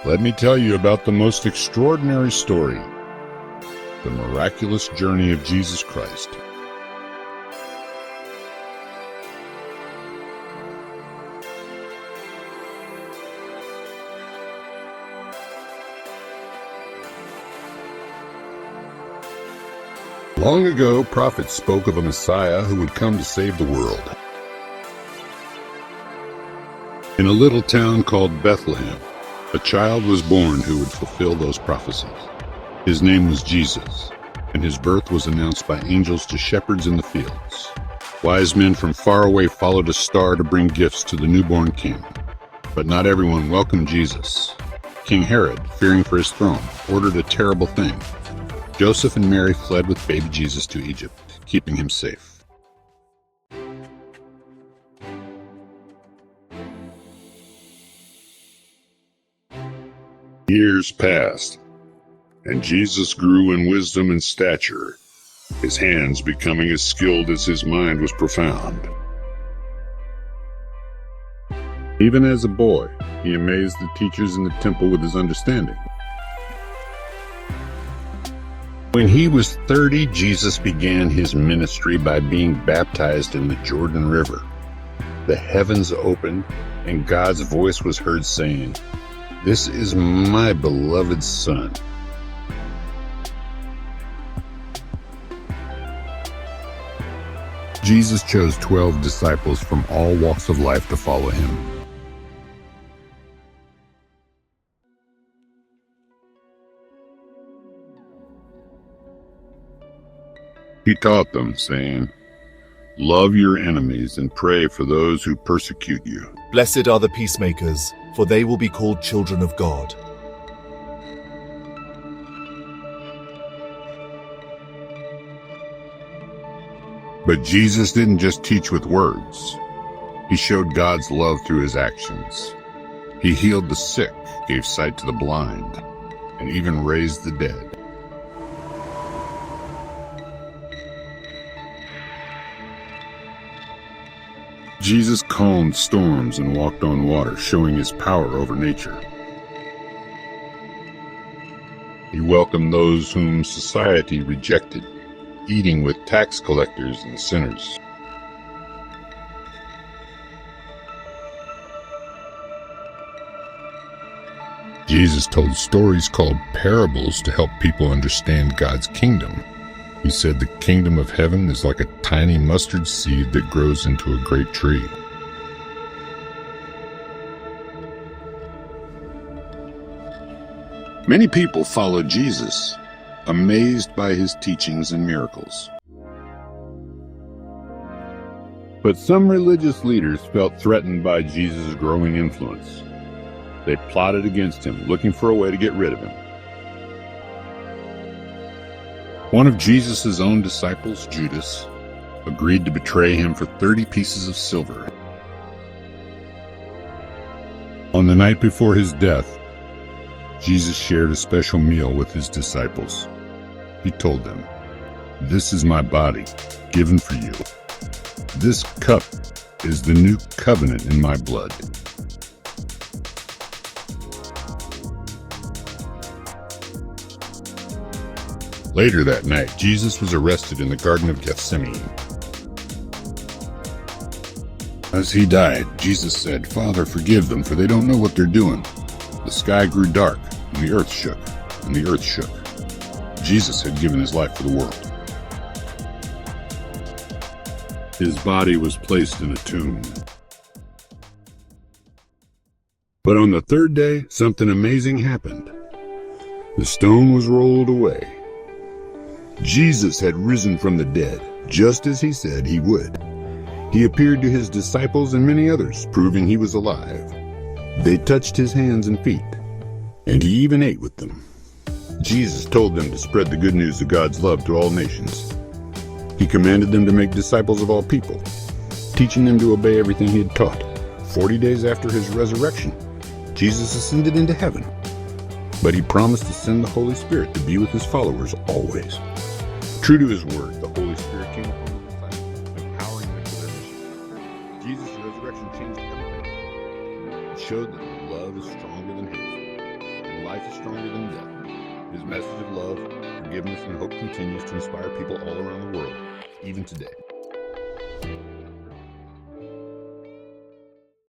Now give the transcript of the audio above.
Let me tell you about the most extraordinary story, the miraculous journey of Jesus Christ. Long ago, prophets spoke of a Messiah who would come to save the world. In a little town called Bethlehem, a child was born who would fulfill those prophecies. His name was Jesus, and his birth was announced by angels to shepherds in the fields. Wise men from far away followed a star to bring gifts to the newborn king. But not everyone welcomed Jesus. King Herod, fearing for his throne, ordered a terrible thing. Joseph and Mary fled with baby Jesus to Egypt, keeping him safe. Years passed, and Jesus grew in wisdom and stature, his hands becoming as skilled as his mind was profound. Even as a boy, he amazed the teachers in the temple with his understanding. When he was 30, Jesus began his ministry by being baptized in the Jordan River. The heavens opened, and God's voice was heard saying, "This is my beloved Son." Jesus chose 12 disciples from all walks of life to follow him. He taught them, saying, "Love your enemies and pray for those who persecute you." Blessed are the peacemakers, for they will be called children of God. But Jesus didn't just teach with words. He showed God's love through his actions. He healed the sick, gave sight to the blind, and even raised the dead. Jesus calmed storms and walked on water, showing his power over nature. He welcomed those whom society rejected, eating with tax collectors and sinners. Jesus told stories called parables to help people understand God's kingdom. He said the kingdom of heaven is like a tiny mustard seed that grows into a great tree. Many people followed Jesus, amazed by his teachings and miracles. But some religious leaders felt threatened by Jesus' growing influence. They plotted against him, looking for a way to get rid of him. One of Jesus' own disciples, Judas, agreed to betray him for 30 pieces of silver. On the night before his death, Jesus shared a special meal with his disciples. He told them, "This is my body, given for you. This cup is the new covenant in my blood." Later that night, Jesus was arrested in the Garden of Gethsemane. As he died, Jesus said, "Father, forgive them, for they don't know what they're doing." The sky grew dark, and the earth shook, and the earth shook. Jesus had given his life for the world. His body was placed in a tomb. But on the third day, something amazing happened. The stone was rolled away. Jesus had risen from the dead, just as he said he would. He appeared to his disciples and many others, proving he was alive. They touched his hands and feet, and he even ate with them. Jesus told them to spread the good news of God's love to all nations. He commanded them to make disciples of all people, teaching them to obey everything he had taught. 40 days after his resurrection, Jesus ascended into heaven, but he promised to send the Holy Spirit to be with his followers always. True to his word, the Holy Spirit came upon the disciples, empowering them for their mission. Jesus' resurrection changed everything. It showed that love is stronger than hate. life is stronger than death. His message of love, forgiveness, and hope continues to inspire people all around the world, even today.